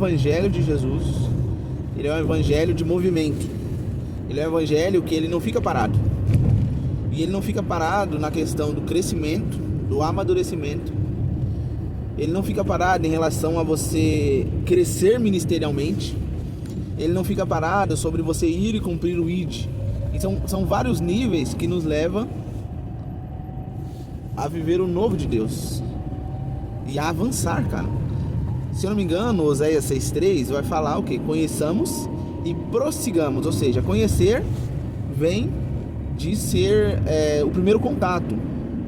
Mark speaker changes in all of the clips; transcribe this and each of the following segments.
Speaker 1: evangelho de Jesus, ele é um evangelho de movimento. Ele é um evangelho que ele não fica parado. E ele não fica parado na questão do crescimento, do amadurecimento. Ele não fica parado em relação a você crescer ministerialmente. Ele não fica parado sobre você ir e cumprir o ID. Então, são vários níveis que nos levam a viver o novo de Deus e a avançar, cara. Se eu não me engano, Oséias 6,3 vai falar o quê? Conheçamos e prossigamos. Ou seja, conhecer vem de ser o primeiro contato.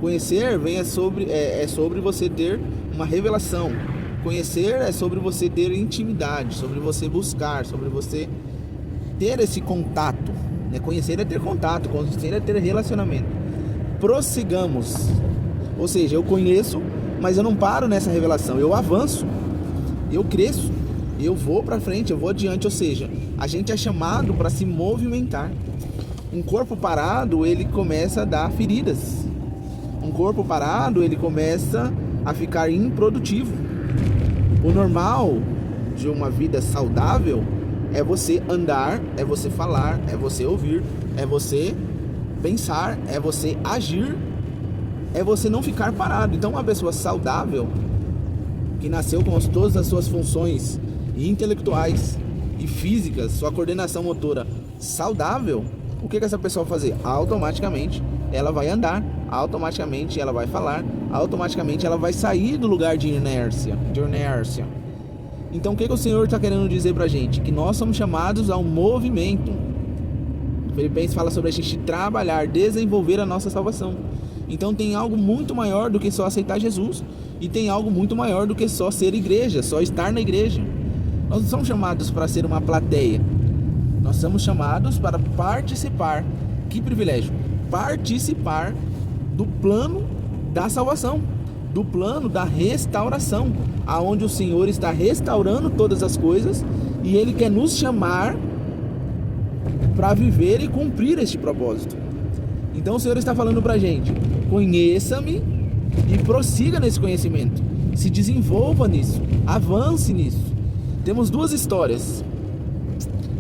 Speaker 1: Conhecer vem sobre você ter uma revelação. Conhecer é sobre você ter intimidade, sobre você buscar, sobre você ter esse contato. Conhecer é ter contato, conhecer é ter relacionamento. Prossigamos. Ou seja, eu conheço, mas eu não paro nessa revelação. Eu avanço, eu cresço, eu vou para frente, eu vou adiante. Ou seja, a gente é chamado para se movimentar. Um corpo parado, ele começa a dar feridas. Um corpo parado, ele começa a ficar improdutivo. O normal de uma vida saudável é você andar, é você falar, é você ouvir, é você pensar, é você agir, é você não ficar parado. Então, uma pessoa saudável, que nasceu com todas as suas funções intelectuais e físicas, sua coordenação motora saudável, o que essa pessoa vai fazer? Automaticamente ela vai andar, automaticamente ela vai falar, automaticamente ela vai sair do lugar de inércia. Então o que o Senhor está querendo dizer pra gente? Que nós somos chamados ao movimento. Filipenses fala sobre a gente trabalhar, desenvolver a nossa salvação. Então tem algo muito maior do que só aceitar Jesus. E tem algo muito maior do que só ser igreja, só estar na igreja. Nós não somos chamados para ser uma plateia. Nós somos chamados para participar. Que privilégio! Participar do plano da salvação, do plano da restauração, aonde o Senhor está restaurando todas as coisas e Ele quer nos chamar para viver e cumprir este propósito. Então o Senhor está falando para a gente: conheça-me e prossiga nesse conhecimento, se desenvolva nisso, avance nisso. Temos duas histórias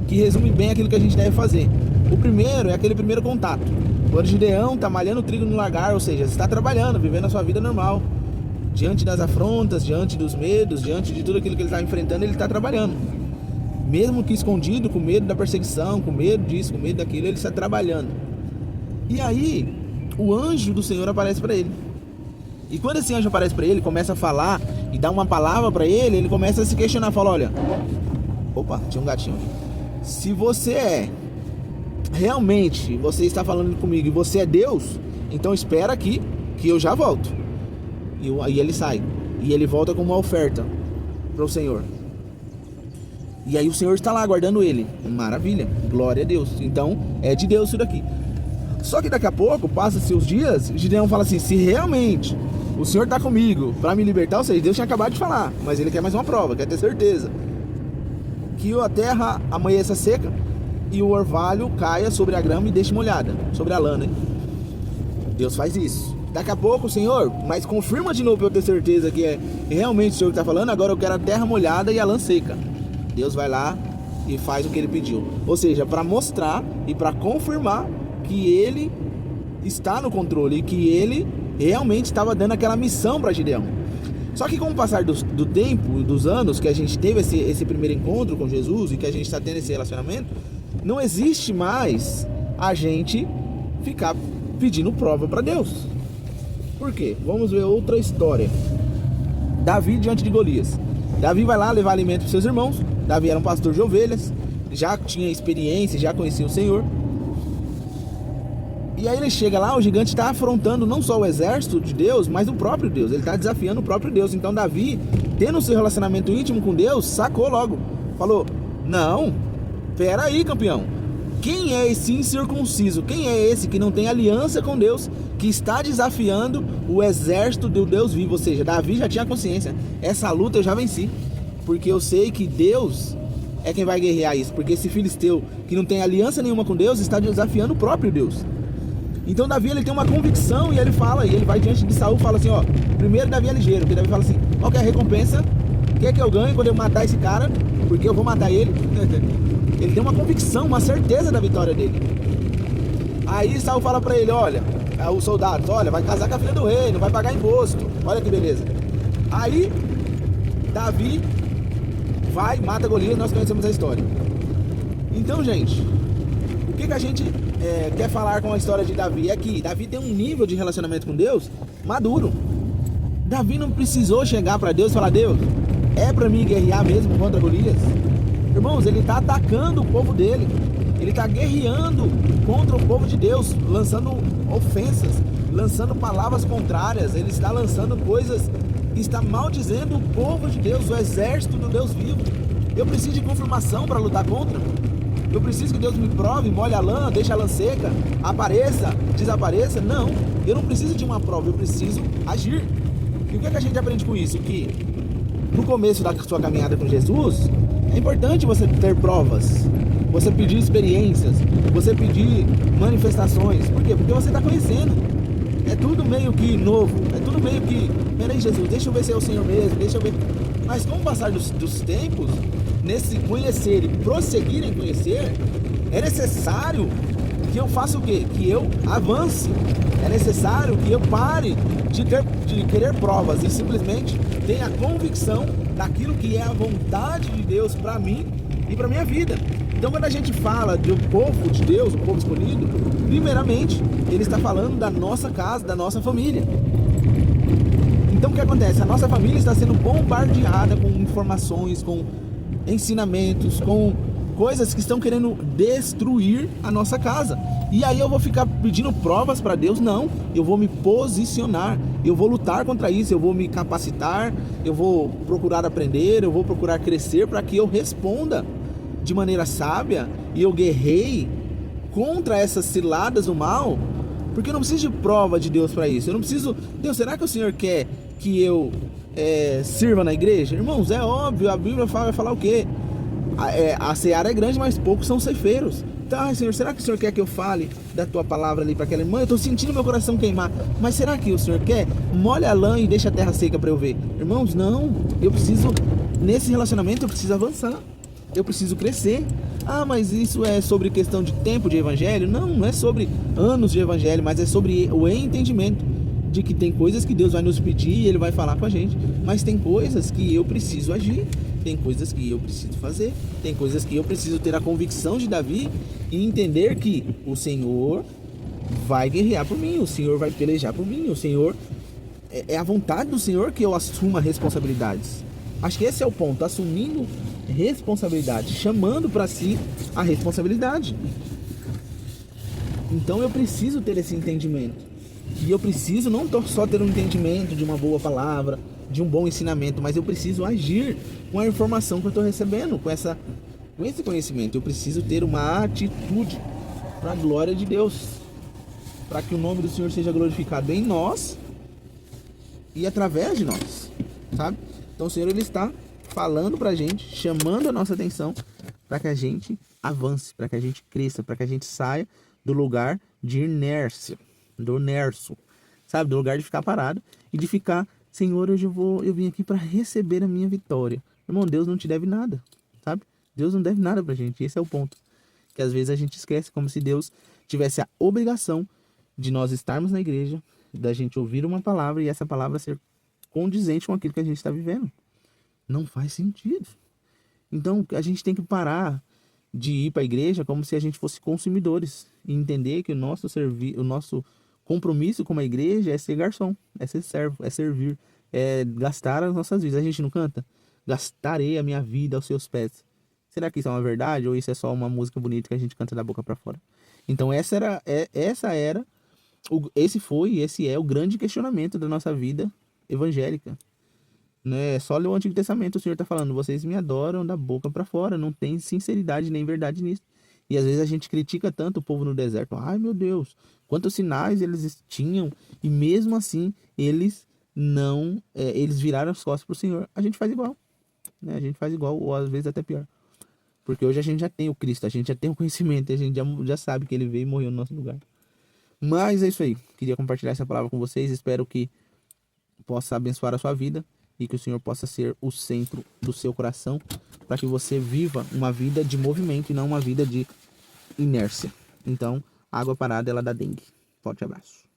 Speaker 1: que resumem bem aquilo que a gente deve fazer. O primeiro é aquele primeiro contato, quando Gideão está malhando trigo no lagar, ou seja, está trabalhando, vivendo a sua vida normal, diante das afrontas, diante dos medos, diante de tudo aquilo que ele está enfrentando, ele está trabalhando, mesmo que escondido, com medo da perseguição, com medo disso, com medo daquilo, ele está trabalhando. E aí o anjo do Senhor aparece para ele, e quando esse anjo aparece para ele, começa a falar e dá uma palavra para ele, ele começa a se questionar, fala: olha, opa, tinha um gatinho aqui. Se você realmente você está falando comigo e você é Deus, então espera aqui que eu já volto. E aí ele sai e ele volta com uma oferta para o Senhor. E aí o Senhor está lá aguardando ele. Maravilha, glória a Deus. Então é de Deus isso daqui. Só que daqui a pouco, passa-se os dias, Gideão fala assim: se realmente o Senhor está comigo para me libertar, ou seja, Deus tinha acabado de falar, mas ele quer mais uma prova, quer ter certeza que a terra amanheça seca e o orvalho caia sobre a grama e deixe molhada, sobre a lã, né? Deus faz isso. Daqui a pouco, Senhor, mas confirma de novo para eu ter certeza que é realmente o Senhor que está falando. Agora eu quero a terra molhada e a lã seca. Deus vai lá e faz o que ele pediu. Ou seja, para mostrar e para confirmar que ele está no controle e que ele realmente estava dando aquela missão para Gideão. Só que com o passar do tempo, dos anos que a gente teve esse primeiro encontro com Jesus e que a gente está tendo esse relacionamento, não existe mais a gente ficar pedindo prova para Deus. Por quê? Vamos ver outra história. Davi diante de Golias. Davi vai lá levar alimento para seus irmãos. Davi era um pastor de ovelhas, já tinha experiência, já conhecia o Senhor. E aí ele chega lá, o gigante está afrontando não só o exército de Deus, mas o próprio Deus. Ele está desafiando o próprio Deus. Então Davi, tendo o seu relacionamento íntimo com Deus, sacou logo. Falou: não, pera aí, campeão. Quem é esse incircunciso? Quem é esse que não tem aliança com Deus, que está desafiando o exército do Deus vivo? Ou seja, Davi já tinha consciência: essa luta eu já venci, porque eu sei que Deus é quem vai guerrear isso. Porque esse filisteu que não tem aliança nenhuma com Deus está desafiando o próprio Deus. Então Davi, ele tem uma convicção e ele fala, e ele vai diante de Saul e fala assim: ó, primeiro Davi é ligeiro, porque Davi fala assim: qual que é a recompensa que eu ganho quando eu matar esse cara? Porque eu vou matar ele. Ele tem uma convicção, uma certeza da vitória dele. Aí Saul fala pra ele, olha, os soldados, olha, vai casar com a filha do rei, não vai pagar imposto. Olha que beleza. Aí Davi vai, mata Golias, nós conhecemos a história. Então, gente, o que a gente quer falar com a história de Davi é que Davi tem um nível de relacionamento com Deus maduro. Davi não precisou chegar para Deus e falar, Deus, é para mim guerrear mesmo contra Golias? Irmãos, ele está atacando o povo dele. Ele está guerreando contra o povo de Deus, lançando ofensas, lançando palavras contrárias. Ele está lançando coisas, está maldizendo o povo de Deus, o exército do Deus vivo. Eu preciso de confirmação para lutar contra. Eu preciso que Deus me prove, molhe a lã, deixe a lã seca, apareça, desapareça. Não, eu não preciso de uma prova, eu preciso agir. E o que a gente aprende com isso? Que no começo da sua caminhada com Jesus, é importante você ter provas, você pedir experiências, você pedir manifestações. Por quê? Porque você está conhecendo. É tudo meio que novo, é tudo meio que, peraí Jesus, deixa eu ver se é o Senhor mesmo, deixa eu ver. Mas com o passar dos tempos, nesse conhecer e prosseguir em conhecer, é necessário que eu faça o quê? Que eu avance. É necessário que eu pare de querer provas e simplesmente tenha convicção daquilo que é a vontade de Deus para mim e para minha vida. Então, quando a gente fala do povo de Deus, o povo escolhido, primeiramente, ele está falando da nossa casa, da nossa família. Então, o que acontece? A nossa família está sendo bombardeada com informações, com ensinamentos, com coisas que estão querendo destruir a nossa casa. E aí eu vou ficar pedindo provas para Deus? Não, eu vou me posicionar, eu vou lutar contra isso, eu vou me capacitar, eu vou procurar aprender, eu vou procurar crescer para que eu responda de maneira sábia e eu guerrei contra essas ciladas do mal, porque eu não preciso de prova de Deus para isso. Eu não preciso, Deus, será que o Senhor quer que eu sirva na igreja? Irmãos, é óbvio, a Bíblia vai falar o quê? A seara é grande, mas poucos são ceifeiros. Então, Senhor, será que o Senhor quer que eu fale da tua palavra ali para aquela irmã? Eu estou sentindo meu coração queimar, mas será que o Senhor quer? Molha a lã e deixa a terra seca para eu ver. Irmãos, não, eu preciso, nesse relacionamento eu preciso avançar, eu preciso crescer. Ah, mas isso é sobre questão de tempo de evangelho? Não, não é sobre anos de evangelho, mas é sobre o entendimento de que tem coisas que Deus vai nos pedir e Ele vai falar com a gente, mas tem coisas que eu preciso agir, tem coisas que eu preciso fazer, tem coisas que eu preciso ter a convicção de Davi e entender que o Senhor vai guerrear por mim, o Senhor vai pelejar por mim, o Senhor, é a vontade do Senhor que eu assuma responsabilidades. Acho que esse é o ponto, assumindo responsabilidade, chamando para si a responsabilidade. Então eu preciso ter esse entendimento. E eu preciso não só ter um entendimento de uma boa palavra, de um bom ensinamento, mas eu preciso agir com a informação que eu estou recebendo, com esse conhecimento. Eu preciso ter uma atitude para a glória de Deus, para que o nome do Senhor seja glorificado em nós e através de nós, sabe? Então o Senhor, Ele está falando para a gente, chamando a nossa atenção para que a gente avance, para que a gente cresça, para que a gente saia do lugar de inércia, do nerso, sabe? Do lugar de ficar parado e de ficar, Senhor, hoje eu vim aqui para receber a minha vitória. Irmão, Deus não te deve nada, sabe? Deus não deve nada pra gente, esse é o ponto. Que às vezes a gente esquece, como se Deus tivesse a obrigação de nós estarmos na igreja, da gente ouvir uma palavra e essa palavra ser condizente com aquilo que a gente está vivendo. Não faz sentido. Então a gente tem que parar de ir para a igreja como se a gente fosse consumidores e entender que o nosso compromisso com a igreja é ser garçom, é ser servo, é servir, é gastar as nossas vidas. A gente não canta? Gastarei a minha vida aos seus pés. Será que isso é uma verdade ou isso é só uma música bonita que a gente canta da boca para fora? Então esse é o grande questionamento da nossa vida evangélica. Né? Só ler o Antigo Testamento, o Senhor está falando, vocês me adoram da boca para fora, não tem sinceridade nem verdade nisso. E às vezes a gente critica tanto o povo no deserto. Ai meu Deus, quantos sinais eles tinham e mesmo assim eles viraram as costas para o Senhor. A gente faz igual, né? A gente faz igual, ou às vezes até pior. Porque hoje a gente já tem o Cristo, a gente já tem o conhecimento, a gente já sabe que Ele veio e morreu no nosso lugar. Mas é isso aí, queria compartilhar essa palavra com vocês, espero que possa abençoar a sua vida. e que o Senhor possa ser o centro do seu coração, para que você viva uma vida de movimento e não uma vida de inércia. Então, a água parada ela dá dengue. Forte abraço.